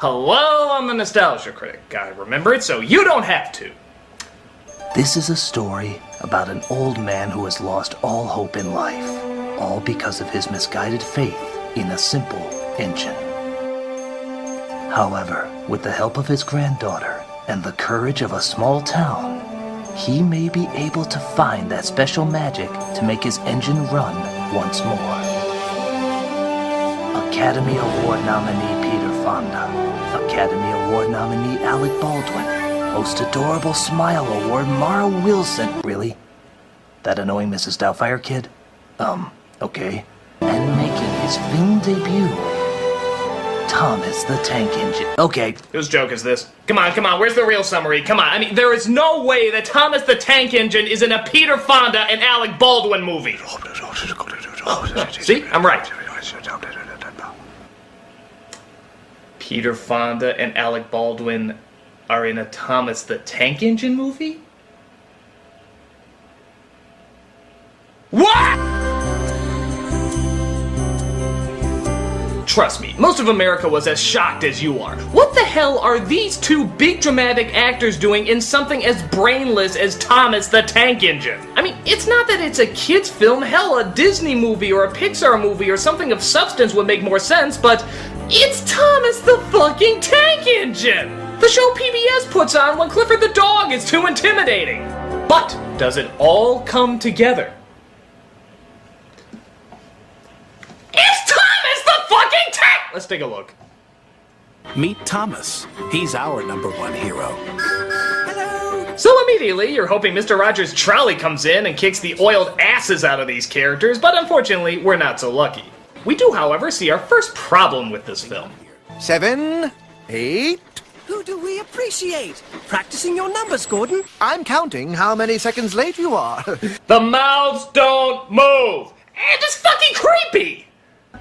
Hello, I'm the Nostalgia Critic. I remember it so you don't have to. This is a story about an old man who has lost all hope in life, all because of his misguided faith in a simple engine. However, with the help of his granddaughter and the courage of a small town, he may be able to find that special magic to make his engine run once more. Academy Award nominee Peter Fonda, Academy Award nominee Alec Baldwin, Most Adorable Smile Award Mara Wilson. Really? That annoying Mrs. Doubtfire kid? Okay. And making his film debut, Thomas the Tank Engine. Okay. Whose joke is this? Come on, where's the real summary? Come on, I mean, there is no way that Thomas the Tank Engine is in a Peter Fonda and Alec Baldwin movie. See? I'm right. Peter Fonda and Alec Baldwin are in a Thomas the Tank Engine movie? What?! Trust me, most of America was as shocked as you are. What the hell are these two big dramatic actors doing in something as brainless as Thomas the Tank Engine? I mean, it's not that it's a kid's film. Hell, a Disney movie or a Pixar movie or something of substance would make more sense, but it's Thomas the fucking Tank Engine! The show PBS puts on when Clifford the dog is too intimidating. But does it all come together? It's Thomas the fucking Tank! Let's take a look. Meet Thomas. He's our #1 hero. Hello! So immediately, you're hoping Mr. Rogers' trolley comes in and kicks the oiled asses out of these characters, but unfortunately, we're not so lucky. We do, however, see our first problem with this film. 7, 8... Who do we appreciate? Practicing your numbers, Gordon. I'm counting how many seconds late you are. The mouths don't move! And it's fucking creepy!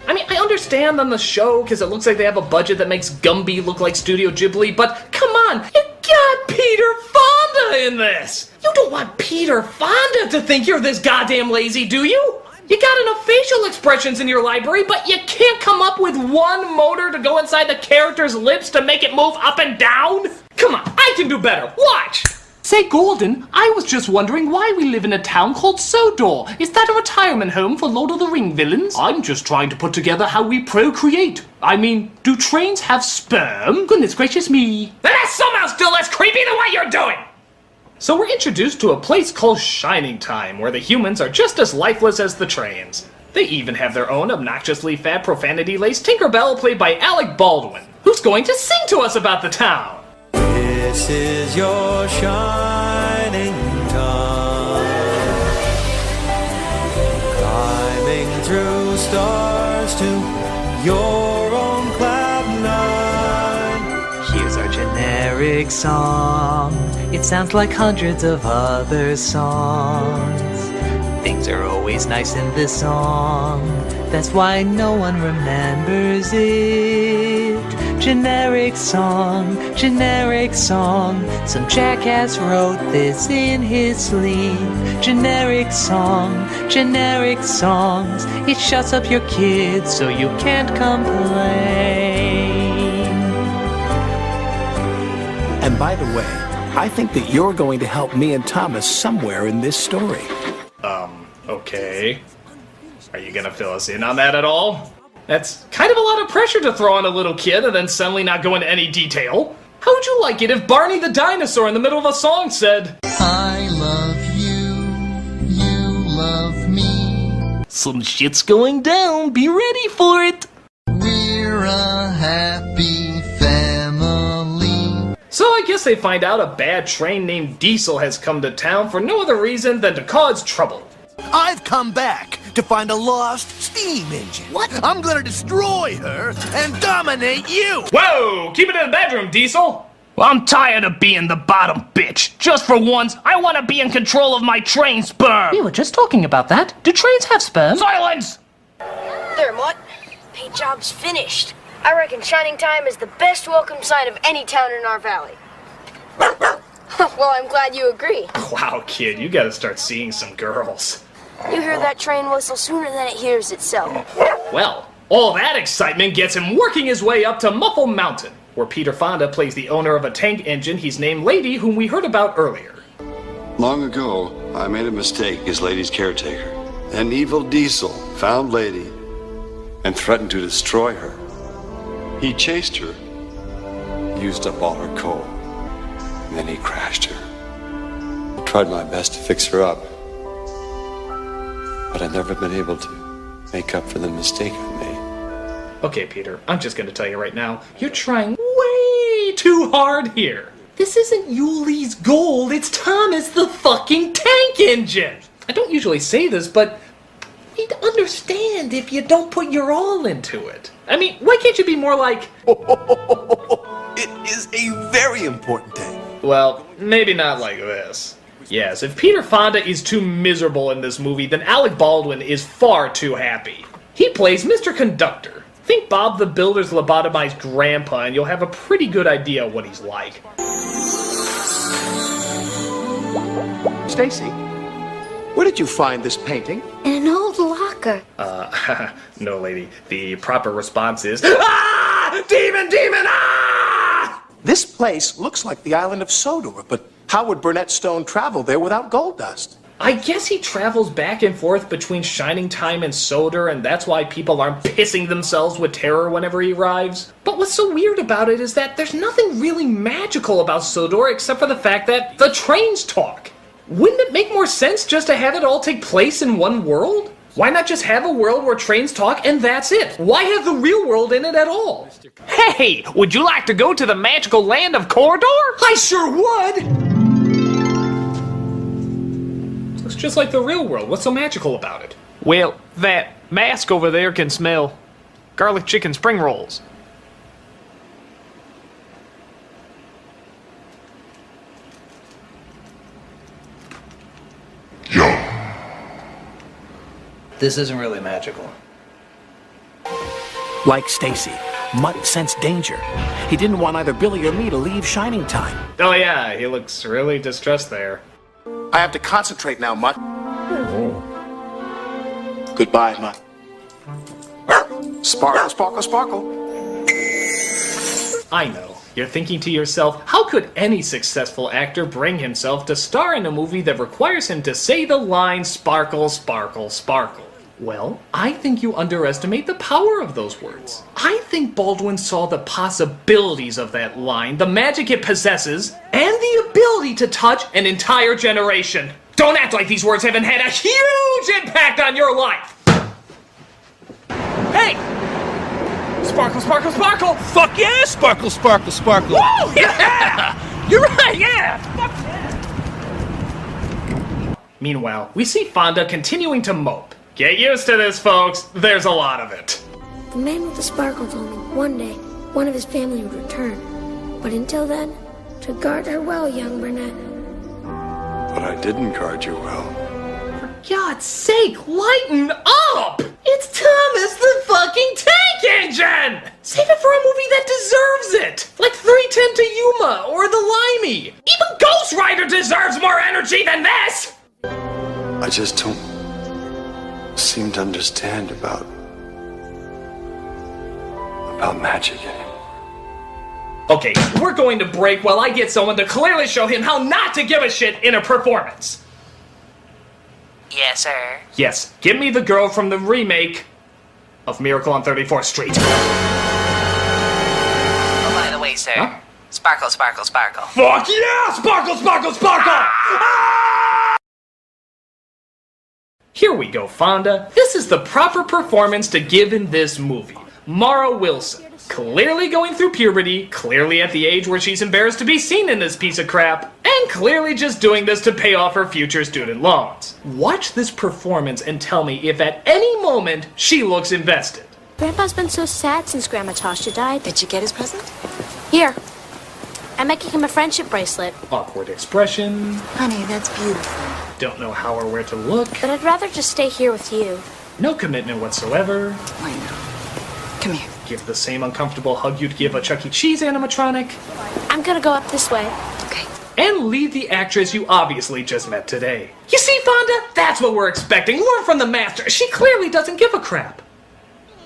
I mean, I understand on the show, because it looks like they have a budget that makes Gumby look like Studio Ghibli, but come on, you got Peter Fonda in this! You don't want Peter Fonda to think you're this goddamn lazy, do you? You got enough facial expressions in your library, but you can't come up with one motor to go inside the character's lips to make it move up and down? Come on, I can do better. Watch! Say, Gordon, I was just wondering why we live in a town called Sodor. Is that a retirement home for Lord of the Ring villains? I'm just trying to put together how we procreate. I mean, do trains have sperm? Goodness gracious me. That's somehow still less creepy than what you're doing! So we're introduced to a place called Shining Time, where the humans are just as lifeless as the trains. They even have their own obnoxiously fat, profanity-laced Tinkerbell played by Alec Baldwin, who's going to sing to us about the town. This is your shining time, climbing through stars to your own cloud nine. Here's our generic song. It sounds like hundreds of other songs. Things are always nice in this song. That's why no one remembers it. Generic song, generic song. Some jackass wrote this in his sleep. Generic song, generic songs. It shuts up your kids so you can't complain. And by the way, I think that you're going to help me and Thomas somewhere in this story. Okay. Are you gonna fill us in on that at all? That's kind of a lot of pressure to throw on a little kid and then suddenly not go into any detail. How would you like it if Barney the dinosaur in the middle of a song said, I love you, you love me. Some shit's going down, be ready for it. We're a happy family. So I guess they find out a bad train named Diesel has come to town for no other reason than to cause trouble. I've come back to find a lost steam engine. What? I'm gonna destroy her and dominate you! Whoa! Keep it in the bedroom, Diesel! Well, I'm tired of being the bottom bitch. Just for once, I want to be in control of my train sperm. We were just talking about that. Do trains have sperm? Silence! There, Mutt. Paint job's finished. I reckon Shining Time is the best welcome sign of any town in our valley. Well, I'm glad you agree. Wow, kid, you gotta start seeing some girls. You hear that train whistle sooner than it hears itself. Well, all that excitement gets him working his way up to Muffle Mountain, where Peter Fonda plays the owner of a tank engine he's named Lady, whom we heard about earlier. Long ago, I made a mistake as Lady's caretaker. An evil diesel found Lady and threatened to destroy her. He chased her, used up all her coal, and then he crashed her. I tried my best to fix her up, but I've never been able to make up for the mistake I made. Okay, Peter, I'm just gonna tell you right now, you're trying way too hard here. This isn't Yuli's Gold, it's Thomas the fucking Tank Engine! I don't usually say this, but we'd understand if you don't put your all into it. I mean, why can't you be more like... It is a very important day. Well, maybe not like this. Yes, if Peter Fonda is too miserable in this movie, then Alec Baldwin is far too happy. He plays Mr. Conductor. Think Bob the Builder's lobotomized grandpa and you'll have a pretty good idea of what he's like. Stacy, where did you find this painting? In an old locker. No, lady. The proper response is, ah! Demon, demon, ah! This place looks like the island of Sodor, but how would Burnett Stone travel there without gold dust? I guess he travels back and forth between Shining Time and Sodor, and that's why people aren't pissing themselves with terror whenever he arrives. But what's so weird about it is that there's nothing really magical about Sodor except for the fact that the trains talk. Wouldn't it make more sense just to have it all take place in one world? Why not just have a world where trains talk and that's it? Why have the real world in it at all? Hey, would you like to go to the magical land of Corridor? I sure would! Looks just like the real world. What's so magical about it? Well, that mask over there can smell garlic chicken spring rolls. This isn't really magical. Like Stacy, Mutt sensed danger. He didn't want either Billy or me to leave Shining Time. Oh yeah, he looks really distressed there. I have to concentrate now, Mutt. Goodbye, Mutt. Sparkle, sparkle, sparkle. I know. You're thinking to yourself, how could any successful actor bring himself to star in a movie that requires him to say the line sparkle, sparkle, sparkle? Well, I think you underestimate the power of those words. I think Baldwin saw the possibilities of that line, the magic it possesses, and the ability to touch an entire generation. Don't act like these words haven't had a huge impact on your life! Hey! Sparkle, sparkle, sparkle! Fuck yeah! Sparkle, sparkle, sparkle! Woo! Yeah! You're right, yeah! Fuck yeah! Meanwhile, we see Fonda continuing to mope. Get used to this, folks. There's a lot of it. The man with the sparkle told me one day one of his family would return. But until then, to guard her well, young Burnett. But I didn't guard you well. For God's sake, lighten up! It's Thomas the fucking Tank Engine! Save it for a movie that deserves it! Like 310 to Yuma or The Limey! Even Ghost Rider deserves more energy than this! I just don't seem to understand about magic anymore. Okay, we're going to break while I get someone to clearly show him how not to give a shit in a performance. Yes, sir. Yes, give me the girl from the remake of Miracle on 34th Street. Oh, by the way, sir. Huh? Sparkle, sparkle, sparkle. Fuck yeah! Sparkle, sparkle, sparkle! Ah! Here we go, Fonda. This is the proper performance to give in this movie. Mara Wilson. Clearly going through puberty, clearly at the age where she's embarrassed to be seen in this piece of crap, and clearly just doing this to pay off her future student loans. Watch this performance and tell me if at any moment she looks invested. Grandpa's been so sad since Grandma Tasha died. Did you get his present? Here. I'm making him a friendship bracelet. Awkward expression. Honey, that's beautiful. Don't know how or where to look. But I'd rather just stay here with you. No commitment whatsoever. I know. Come here. Give the same uncomfortable hug you'd give a Chuck E. Cheese animatronic. I'm gonna go up this way. Okay. And leave the actress you obviously just met today. You see, Fonda? That's what we're expecting. Learn from the master. She clearly doesn't give a crap.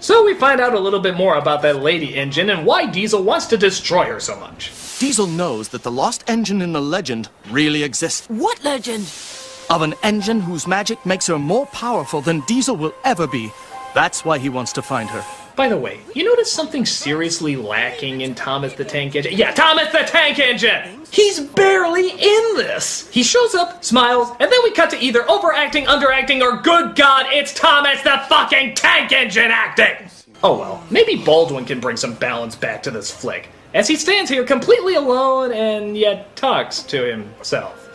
So we find out a little bit more about that lady engine and why Diesel wants to destroy her so much. Diesel knows that the lost engine in the legend really exists. What legend? Of an engine whose magic makes her more powerful than Diesel will ever be. That's why he wants to find her. By the way, you notice something seriously lacking in Thomas the Tank Engine? Yeah, Thomas the Tank Engine! He's barely in this! He shows up, smiles, and then we cut to either overacting, underacting, or good God, it's Thomas the fucking Tank Engine acting! Oh well, maybe Baldwin can bring some balance back to this flick, as he stands here completely alone and yet talks to himself.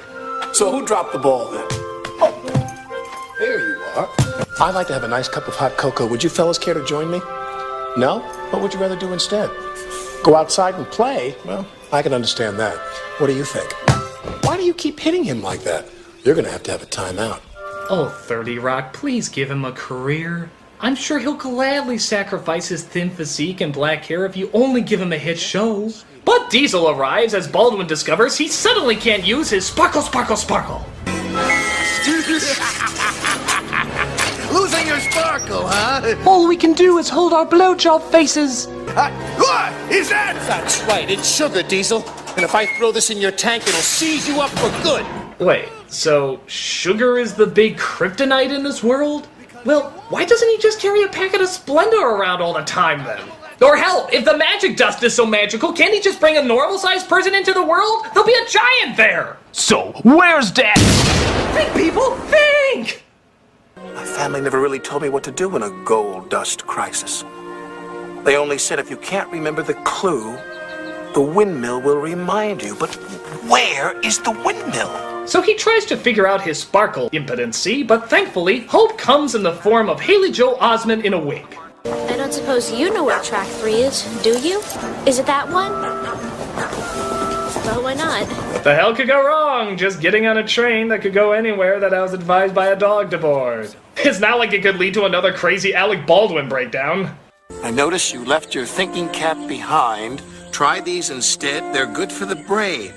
So who dropped the ball then? Oh, there you are. I'd like to have a nice cup of hot cocoa. Would you fellas care to join me? No? What would you rather do instead? Go outside and play? Well, I can understand that. What do you think? Why do you keep hitting him like that? You're gonna have a timeout. Oh, 30 Rock, please give him a career. I'm sure he'll gladly sacrifice his thin physique and black hair if you only give him a hit show. But Diesel arrives as Baldwin discovers he suddenly can't use his sparkle, sparkle, sparkle. Losing your sparkle, huh? All we can do is hold our blowjob faces. What is that? That's right, it's sugar, Diesel. And if I throw this in your tank, it'll seize you up for good. Wait, so sugar is the big kryptonite in this world? Well, why doesn't he just carry a packet of Splenda around all the time then? Or hell, if the magic dust is so magical, can't he just bring a normal-sized person into the world? There'll be a giant there! So, where's Dad? Think, people! Think! My family never really told me what to do in a gold dust crisis. They only said if you can't remember the clue, the windmill will remind you. But where is the windmill? So he tries to figure out his sparkle impotency, but thankfully, hope comes in the form of Haley Joel Osment in a wig. I don't suppose you know where track 3 is, do you? Is it that one? Well, why not? What the hell could go wrong? Just getting on a train that could go anywhere that I was advised by a dog to board. It's not like it could lead to another crazy Alec Baldwin breakdown. I notice you left your thinking cap behind. Try these instead. They're good for the brain.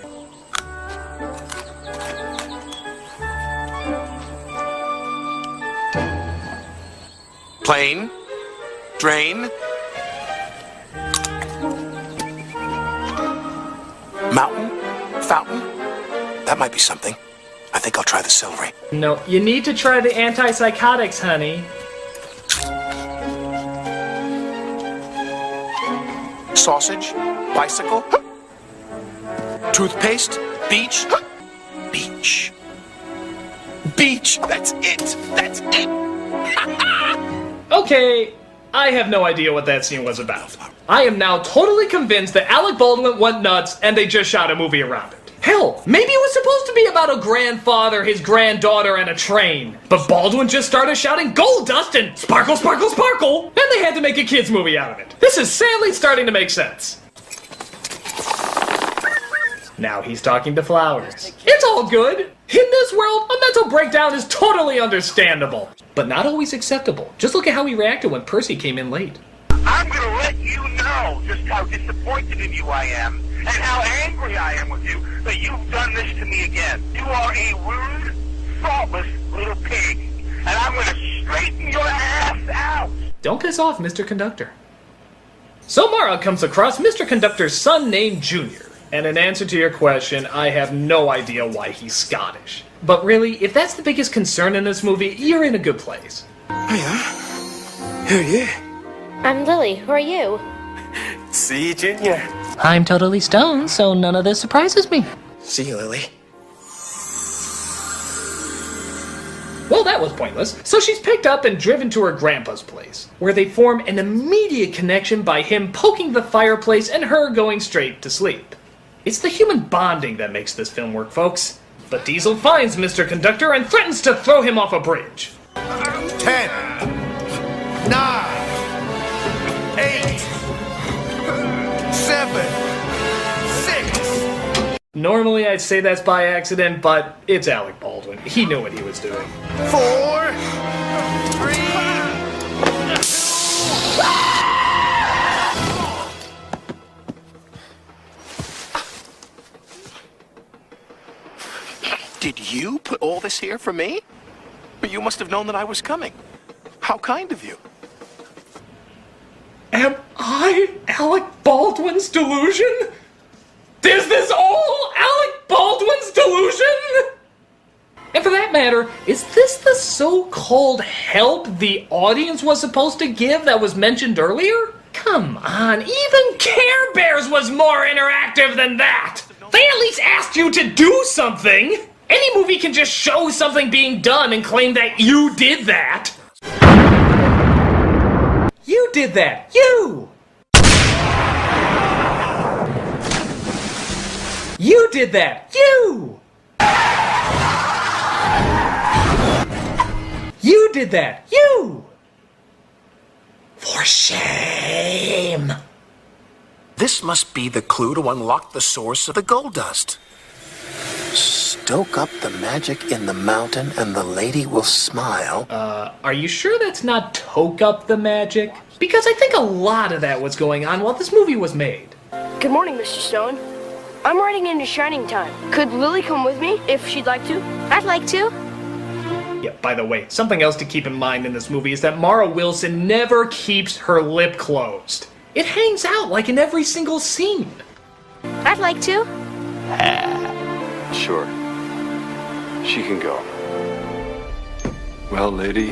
Plain. Drain. Mountain. Fountain. That might be something. I think I'll try the celery. No, you need to try the antipsychotics, honey. Sausage. Bicycle. Toothpaste. Beach. Beach. Beach. That's it. That's it. Okay, I have no idea what that scene was about. I am now totally convinced that Alec Baldwin went nuts and they just shot a movie around it. Hell, maybe it was supposed to be about a grandfather, his granddaughter, and a train. But Baldwin just started shouting gold dust and sparkle, sparkle, sparkle, and they had to make a kids movie out of it. This is sadly starting to make sense. Now he's talking to flowers. It's all good. In this world, a mental breakdown is totally understandable, but not always acceptable. Just look at how he reacted when Percy came in late. I'm gonna let you know just how disappointed in you I am, and how angry I am with you that you've done this to me again. You are a rude, thoughtless little pig, and I'm gonna straighten your ass out. Don't piss off, Mr. Conductor. So Mara comes across Mr. Conductor's son named Junior. And in answer to your question, I have no idea why he's Scottish. But really, if that's the biggest concern in this movie, you're in a good place. Hiya. Who are you? I'm Lily. Who are you? See you, Junior. I'm totally stoned, so none of this surprises me. See you, Lily. Well, that was pointless. So she's picked up and driven to her grandpa's place, where they form an immediate connection by him poking the fireplace and her going straight to sleep. It's the human bonding that makes this film work, folks. But Diesel finds Mr. Conductor and threatens to throw him off a bridge. 10, 9, 8, 7, 6. Normally I'd say that's by accident, but it's Alec Baldwin. He knew what he was doing. 4, 3. Did you put all this here for me? But you must have known that I was coming. How kind of you. I, Alec Baldwin's delusion? Is this all Alec Baldwin's delusion? And for that matter, is this the so-called help the audience was supposed to give that was mentioned earlier? Come on, even Care Bears was more interactive than that! They at least asked you to do something! Any movie can just show something being done and claim that you did that! You did that! You! You did that! You! You did that! You! For shame! This must be the clue to unlock the source of the gold dust. Stoke up the magic in the mountain and the lady will smile. Are you sure that's not toke up the magic? Because I think a lot of that was going on while this movie was made. Good morning, Mr. Stone. I'm riding into Shining Time. Could Lily come with me if she'd like to? I'd like to. Yeah, by the way, something else to keep in mind in this movie is that Mara Wilson never keeps her lip closed. It hangs out like in every single scene. I'd like to. Sure. She can go. Well, lady,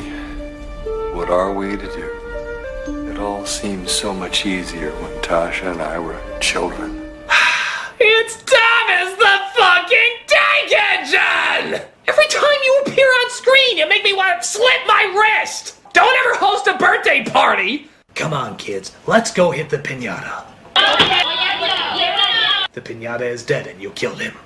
what are we to do? It all seemed so much easier when Tasha and I were children. It's Thomas the fucking Tank Engine! Every time you appear on screen, you make me want to slit my wrist! Don't ever host a birthday party! Come on, kids, let's go hit the piñata. The piñata is dead and you killed him.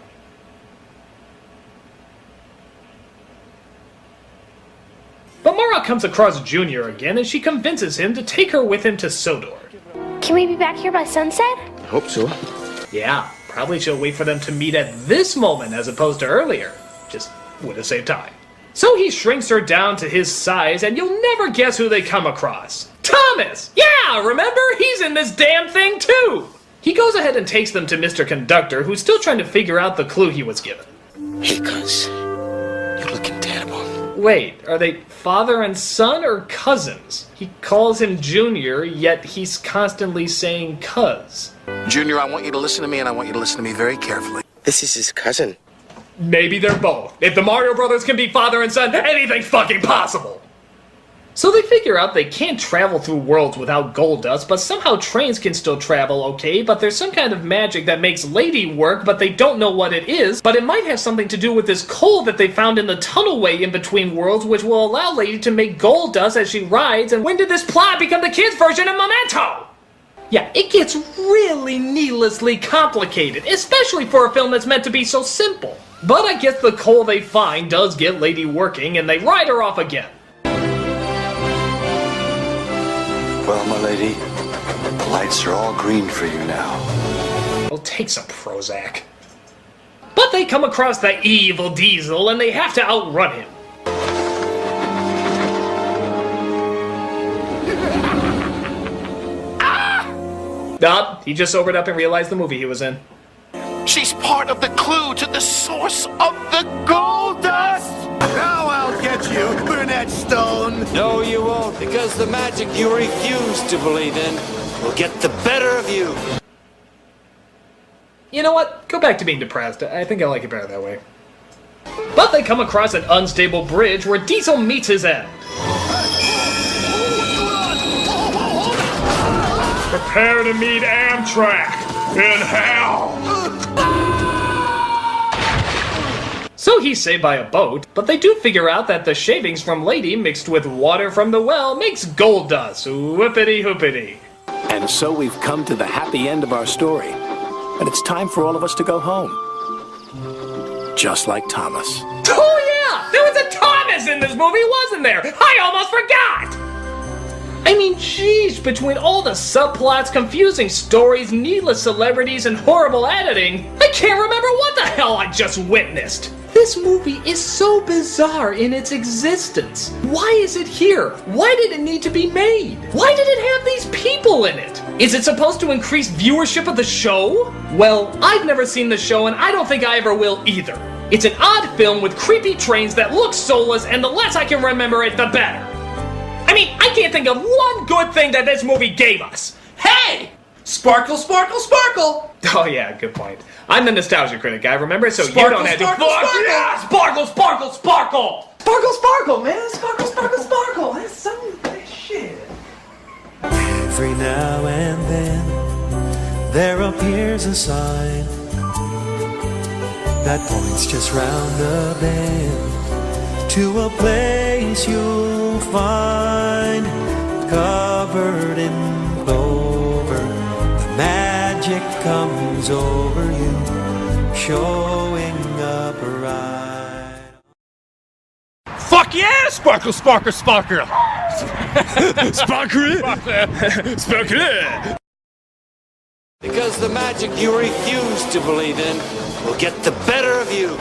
But Mara comes across Junior again and she convinces him to take her with him to Sodor. Can we be back here by sunset? Hope so. Yeah, probably she'll wait for them to meet at this moment as opposed to earlier. Just would have saved time. So he shrinks her down to his size and you'll never guess who they come across. Thomas! Yeah, remember? He's in this damn thing too! He goes ahead and takes them to Mr. Conductor, who's still trying to figure out the clue he was given. Hey, cuz. You're looking terrible. Wait, are they father and son or cousins? He calls him Junior, yet he's constantly saying cuz. Junior, I want you to listen to me, and I want you to listen to me very carefully. This is his cousin. Maybe they're both. If the Mario Brothers can be father and son, anything's fucking possible! So they figure out they can't travel through worlds without gold dust, but somehow trains can still travel okay, but there's some kind of magic that makes Lady work, but they don't know what it is, but it might have something to do with this coal that they found in the tunnelway in between worlds, which will allow Lady to make gold dust as she rides, and when did this plot become the kids' version of Memento? Yeah, it gets really needlessly complicated, especially for a film that's meant to be so simple. But I guess the coal they find does get Lady working, and they ride her off again. Well, my lady, the lights are all green for you now. Well, take some Prozac. But they come across the evil Diesel, and they have to outrun him. He just sobered up and realized the movie he was in. She's part of the clue to the source of the gold dust! Now I'll get you, Burnett Stone. No, you won't, because the magic you refuse to believe in will get the better of you. You know what? Go back to being depressed. I think I like it better that way. But they come across an unstable bridge where Diesel meets his end. Prepare to meet Amtrak in hell! So he's saved by a boat, but they do figure out that the shavings from Lady mixed with water from the well makes gold dust. Whippity hoopity. And so we've come to the happy end of our story. And it's time for all of us to go home. Just like Thomas. Oh yeah! There was a Thomas in this movie, wasn't there? I almost forgot! I mean, geez, between all the subplots, confusing stories, needless celebrities, and horrible editing, I can't remember what the hell I just witnessed! This movie is so bizarre in its existence. Why is it here? Why did it need to be made? Why did it have these people in it? Is it supposed to increase viewership of the show? Well, I've never seen the show and I don't think I ever will either. It's an odd film with creepy trains that look soulless, and the less I can remember it, the better. I mean, I can't think of one good thing that this movie gave us. Hey! Sparkle, sparkle, sparkle! Oh yeah, good point. I'm the nostalgia critic guy, remember? So Sparkle, you don't have to. sparkle, Fuck sparkle! yeah! Sparkle, sparkle, sparkle! Sparkle, sparkle, man! Sparkle, sparkle, sparkle! That's some shit. Every now and then there appears a sign that points just round the bend to a place you'll find covered in clover. The magic comes over you, showing up right. Fuck yeah! Sparkle, sparkle, sparkle! Sparkle! Sparkle! Because the magic you refuse to believe in will get the better of you.